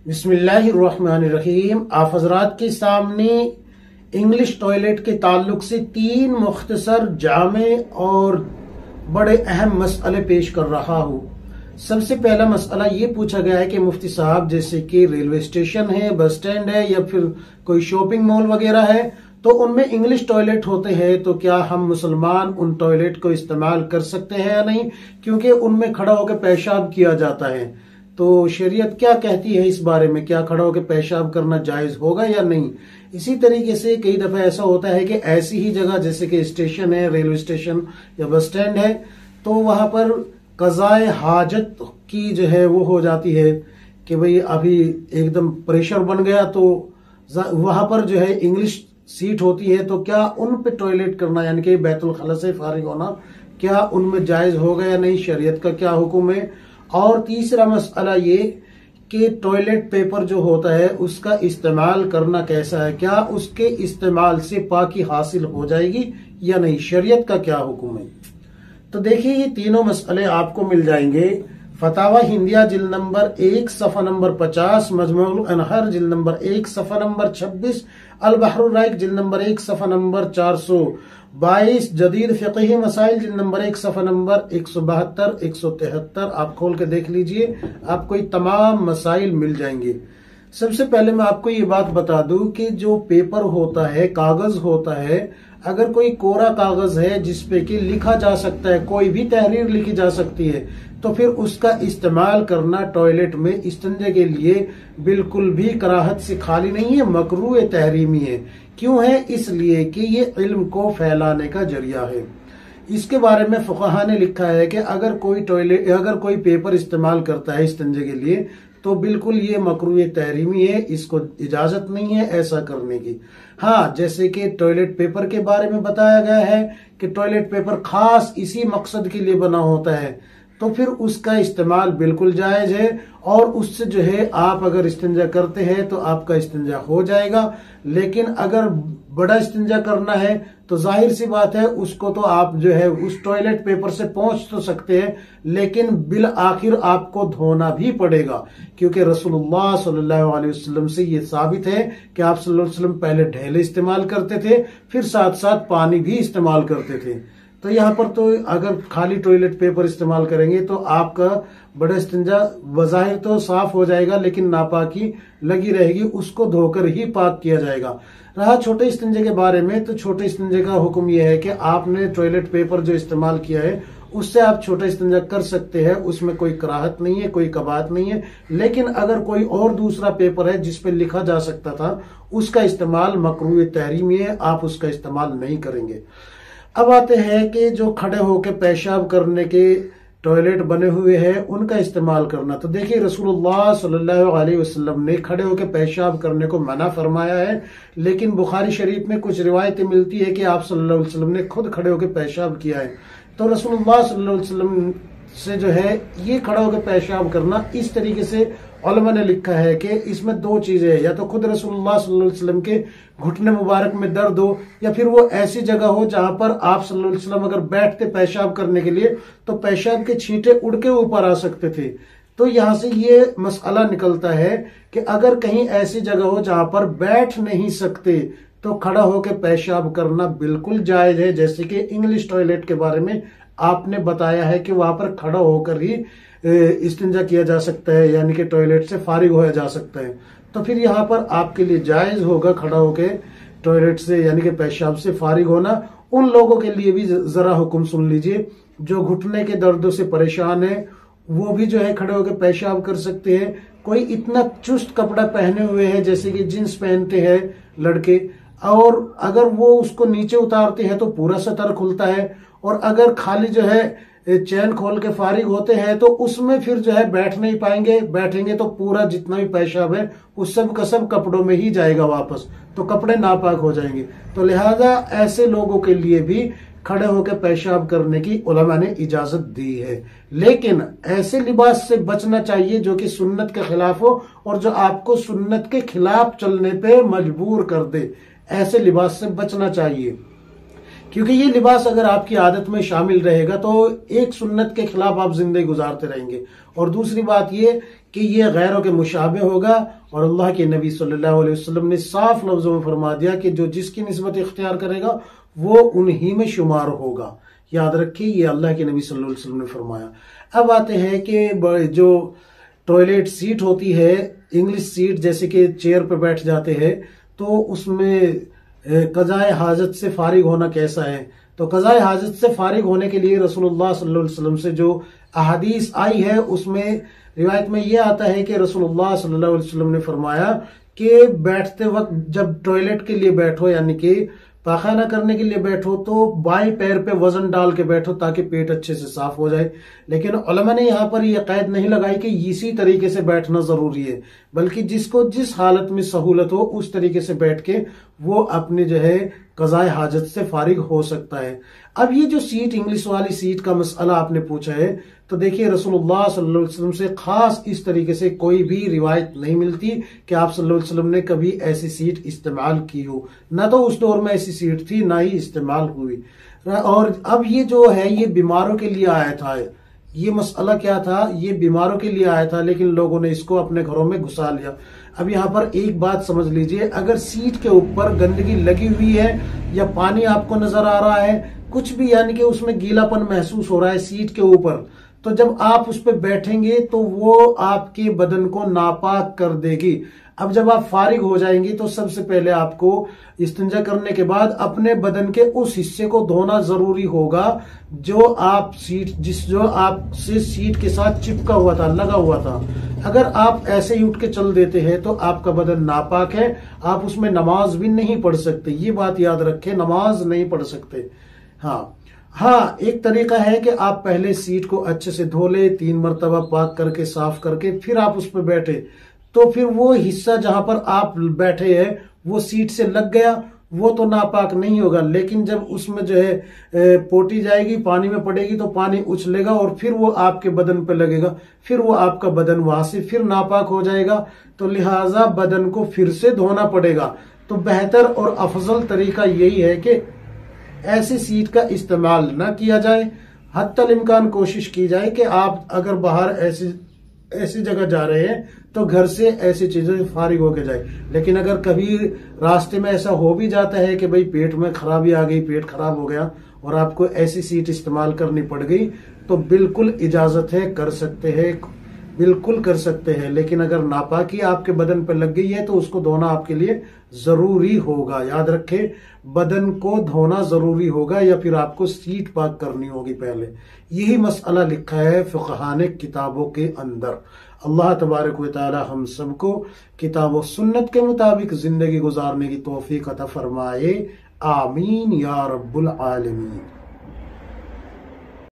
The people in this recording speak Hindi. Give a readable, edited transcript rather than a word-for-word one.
बिस्मिल्लाहिर्रहमानिर्रहीम। आप हजरात के सामने इंग्लिश टॉयलेट के ताल्लुक से 3 मुख्तसर जामे और बड़े अहम मसले पेश कर रहा हूँ। सबसे पहला मसला ये पूछा गया है कि मुफ्ती साहब, जैसे कि रेलवे स्टेशन है, बस स्टैंड है या फिर कोई शॉपिंग मॉल वगैरह है, तो उनमें इंग्लिश टॉयलेट होते हैं, तो क्या हम मुसलमान उन टॉयलेट को इस्तेमाल कर सकते हैं या नहीं, क्योंकि उनमें खड़ा होकर पेशाब किया जाता है। तो शरीयत क्या कहती है इस बारे में, क्या खड़ा होकर पेशाब करना जायज होगा या नहीं। इसी तरीके से कई दफा ऐसा होता है कि ऐसी ही जगह जैसे कि स्टेशन है, रेलवे स्टेशन या बस स्टैंड है, तो वहां पर कज़ाए हाजत की जो है वो हो जाती है कि भाई अभी एकदम प्रेशर बन गया, तो वहां पर जो है इंग्लिश सीट होती है, तो क्या उन पे टॉयलेट करना यानी कि बैतुल खला से फारिग होना, क्या उनमें जायज होगा या नहीं, शरीयत का क्या हुक्म है। और तीसरा मसला ये कि टॉयलेट पेपर जो होता है उसका इस्तेमाल करना कैसा है, क्या उसके इस्तेमाल से पाकी हासिल हो जाएगी या नहीं, शरीयत का क्या हुक्म है। तो देखिए, ये तीनों मसले आपको मिल जाएंगे फतावा हिंदिया जिल नंबर 1 सफ़ा नंबर 50, मजमुउल अनहर जिल नंबर 1 सफ़ा नंबर 26, अल बहरुर राइक जिल नंबर 1 सफ़ा नंबर 422, जदीद फ़िक़ही मसाइल जिल नंबर 1 सफ़ा नंबर 172, 173। आप खोल के देख लीजिए, आपको ये तमाम मसाइल मिल जाएंगे। सबसे पहले मैं आपको ये बात बता दूं कि जो पेपर होता है, कागज होता है, अगर कोई कोरा कागज है जिसपे कि लिखा जा सकता है, कोई भी तहरीर लिखी जा सकती है, तो फिर उसका इस्तेमाल करना टॉयलेट में इस्तिंजा के लिए बिल्कुल भी कराहत से खाली नहीं है, मकरूह तहरीमी है। क्यों है? इसलिए कि ये इल्म को फैलाने का जरिया है। इसके बारे में फुक़हा ने लिखा है कि अगर कोई पेपर इस्तेमाल करता है इस्तिंजा के लिए, तो बिल्कुल ये मकरूह तहरीमी है, इसको इजाजत नहीं है ऐसा करने की। हाँ, जैसे कि टॉयलेट पेपर के बारे में बताया गया है कि टॉयलेट पेपर खास इसी मकसद के लिए बना होता है, तो फिर उसका इस्तेमाल बिल्कुल जायज है, और उससे जो है आप अगर इस्तिंजा करते हैं तो आपका इस्तिंजा हो जाएगा। लेकिन अगर बड़ा इस्तिंजा करना है तो जाहिर सी बात है, उसको तो आप जो है उस टॉयलेट पेपर से पहुंच तो सकते हैं, लेकिन बिल आखिर आपको धोना भी पड़ेगा, क्योंकि रसूलुल्लाह सल्लल्लाहु अलैहि वसल्लम से ये साबित है कि आप सल्लल्लाहु अलैहि वसल्लम पहले ढेले इस्तेमाल करते थे, फिर साथ साथ पानी भी इस्तेमाल करते थे। तो यहाँ पर तो अगर खाली टॉयलेट पेपर इस्तेमाल करेंगे तो आपका बड़ा इस्तिंजा बज़ाहिर तो साफ हो जाएगा, लेकिन नापाकी लगी रहेगी, उसको धोकर ही पाक किया जाएगा। रहा छोटे इस्तिंजे के बारे में, तो छोटे इस्तिंजे का हुक्म यह है कि आपने टॉयलेट पेपर जो इस्तेमाल किया है उससे आप छोटा इस्तिंजा कर सकते हैं, उसमें कोई कराहत नहीं है, कोई कबाहत नहीं है। लेकिन अगर कोई और दूसरा पेपर है जिसपे लिखा जा सकता था, उसका इस्तेमाल मकरूह तहरीमी है, आप उसका इस्तेमाल नहीं करेंगे। अब आते हैं कि जो खड़े होकर पेशाब करने के टॉयलेट बने हुए हैं उनका इस्तेमाल करना। तो देखिए, रसूलुल्लाह सल्लल्लाहु अलैहि वसल्लम ने खड़े होकर पेशाब करने को मना फरमाया है, लेकिन बुखारी शरीफ में कुछ रिवायतें मिलती है कि आप सल्लल्लाहु अलैहि वसल्लम ने खुद खड़े होकर पेशाब किया है। तो रसूलुल्लाह सल्लल्लाहु अलैहि वसल्लम से जो है ये खड़ा होकर पेशाब करना, इस तरीके से उलमा ने लिखा है कि इसमें 2 चीजें हैं, या तो खुद रसूलुल्लाह सल्लल्लाहु अलैहि वसल्लम के घुटने मुबारक में दर्द हो, या फिर वो ऐसी जगह हो जहां पर आप सल्लल्लाहु अलैहि वसल्लम अगर बैठते पेशाब करने के लिए तो पेशाब के छींटे उड़ के ऊपर आ सकते थे। तो यहां से ये मसला निकलता है कि अगर कहीं ऐसी जगह हो जहां पर बैठ नहीं सकते तो खड़ा होकर पेशाब करना बिल्कुल जायज है। जैसे कि इंग्लिश टॉयलेट के बारे में आपने बताया है कि वहां पर खड़ा होकर ही इस्तिंजा किया जा सकता है, यानी कि टॉयलेट से फारिग होया जा सकता है। तो फिर यहाँ पर आपके लिए जायज होगा खड़ा होकर टॉयलेट से यानी कि पेशाब से फारिग होना। उन लोगों के लिए भी जरा हुक्म सुन लीजिए जो घुटने के दर्दों से परेशान है, वो भी जो है खड़े होकर पेशाब कर सकते हैं। कोई इतना चुस्त कपड़ा पहने हुए है जैसे कि जींस पहनते हैं लड़के, और अगर वो उसको नीचे उतारते हैं तो पूरा सतर खुलता है, और अगर खाली जो है चैन खोल के फारिग होते हैं तो उसमें फिर जो है बैठ नहीं पाएंगे, बैठेंगे तो पूरा जितना भी पेशाब है उस सब का सब कपड़ों में ही जाएगा वापस, तो कपड़े नापाक हो जाएंगे। तो लिहाजा ऐसे लोगों के लिए भी खड़े होकर पेशाब करने की उलमा ने इजाजत दी है, लेकिन ऐसे लिबास से बचना चाहिए जो कि सुन्नत के खिलाफ हो और जो आपको सुन्नत के खिलाफ चलने पे मजबूर कर दे। ऐसे लिबास से बचना चाहिए। क्योंकि ये लिबास अगर आपकी आदत में शामिल रहेगा तो एक सुन्नत के खिलाफ आप जिंदगी गुजारते रहेंगे। और दूसरी बात ये कि ये गैरों के मुशाबे होगा। और अल्लाह के नबी सल्लल्लाहु अलैहि वसल्लम ने साफ लफ्जों में फरमा दिया कि जो जिसकी निस्बत इख्तियार करेगा वो उन्हीं में शुमार होगा। याद रखिए, ये अल्लाह के नबी सल्लल्लाहु अलैहि वसल्लम ने फरमाया। अब आते हैं कि जो टॉयलेट सीट होती है, इंग्लिश सीट, जैसे कि चेयर पे बैठ जाते हैं, तो उसमें कज़ाए हाजत से फारिग होना कैसा है। तो कज़ाए हाजत से फारिग होने के लिए रसूलुल्लाह सल्लल्लाहु अलैहि वसल्लम से जो अहादीस आई है उसमें रिवायत में यह आता है कि रसूलुल्लाह सल्लल्लाहु अलैहि वसल्लम ने फरमाया कि बैठते वक्त जब टॉयलेट के लिए बैठो, यानी कि पाखाना करने के लिए बैठो, तो बाएं पैर पे वजन डाल के बैठो ताकि पेट अच्छे से साफ हो जाए। लेकिन उलमा ने यहाँ पर यह कैद नहीं लगाई कि इसी तरीके से बैठना जरूरी है, बल्कि जिसको जिस हालत में सहूलत हो उस तरीके से बैठ के वो अपने जो है कज़ाए हाजत से फारिग हो सकता है। अब ये जो सीट, इंग्लिश वाली सीट का मसला आपने पूछा है, तो देखिए रसूलुल्लाह सल्लल्लाहु अलैहि वसल्लम से खास इस तरीके से कोई भी रिवायत नहीं मिलती कि आप सल्लल्लाहु अलैहि वसल्लम ने कभी ऐसी सीट इस्तेमाल की हो। ना तो उस दौर में ऐसी सीट थी, ना ही इस्तेमाल हुई। और अब ये जो है ये बीमारों के लिए आया था। ये मसला क्या था, ये बीमारों के लिए आया था, लेकिन लोगों ने इसको अपने घरों में घुसा लिया। अब यहाँ पर एक बात समझ लीजिए, अगर सीट के ऊपर गंदगी लगी हुई है या पानी आपको नजर आ रहा है, कुछ भी, यानी कि उसमें गीलापन महसूस हो रहा है सीट के ऊपर, तो जब आप उस पर बैठेंगे तो वो आपके बदन को नापाक कर देगी। अब जब आप फारिग हो जाएंगे तो सबसे पहले आपको इस्तिंजा करने के बाद अपने बदन के उस हिस्से को धोना जरूरी होगा जो आपसे सीट के साथ चिपका हुआ था, लगा हुआ था। अगर आप ऐसे ही उठ के चल देते हैं तो आपका बदन नापाक है, आप उसमें नमाज भी नहीं पढ़ सकते। ये बात याद रखें, नमाज नहीं पढ़ सकते। हाँ, एक तरीका है कि आप पहले सीट को अच्छे से धो ले, 3 मरतबा पाक करके साफ करके फिर आप उस पर बैठे, तो फिर वो हिस्सा जहां पर आप बैठे हैं वो सीट से लग गया, वो तो नापाक नहीं होगा। लेकिन जब उसमें जो है पोटी जाएगी, पानी में पड़ेगी, तो पानी उछलेगा और फिर वो आपके बदन पे लगेगा, फिर वो आपका बदन वहां से फिर नापाक हो जाएगा। तो लिहाजा बदन को फिर से धोना पड़ेगा। तो बेहतर और अफजल तरीका यही है कि ऐसी सीट का इस्तेमाल न किया जाए। हत्तल इम्कान कोशिश की जाए कि आप अगर बाहर ऐसी जगह जा रहे हैं तो घर से ऐसी चीजों से फारिग होके जाए। लेकिन अगर कभी रास्ते में ऐसा हो भी जाता है कि भाई पेट में खराबी आ गई, पेट खराब हो गया और आपको ऐसी सीट इस्तेमाल करनी पड़ गई, तो बिल्कुल इजाजत है, कर सकते हैं, बिल्कुल कर सकते हैं। लेकिन अगर नापाकी आपके बदन पर लग गई है तो उसको धोना आपके लिए जरूरी होगा। याद रखें, बदन को धोना जरूरी होगा या फिर आपको सीट पाक करनी होगी पहले। यही मसला लिखा है फ़िक़हाने किताबों के अंदर। अल्लाह तबारक व तआला हम सबको किताब व सुन्नत के मुताबिक जिंदगी गुजारने की तौफीक अता फरमाए। आमीन या रब्बुल आलमीन।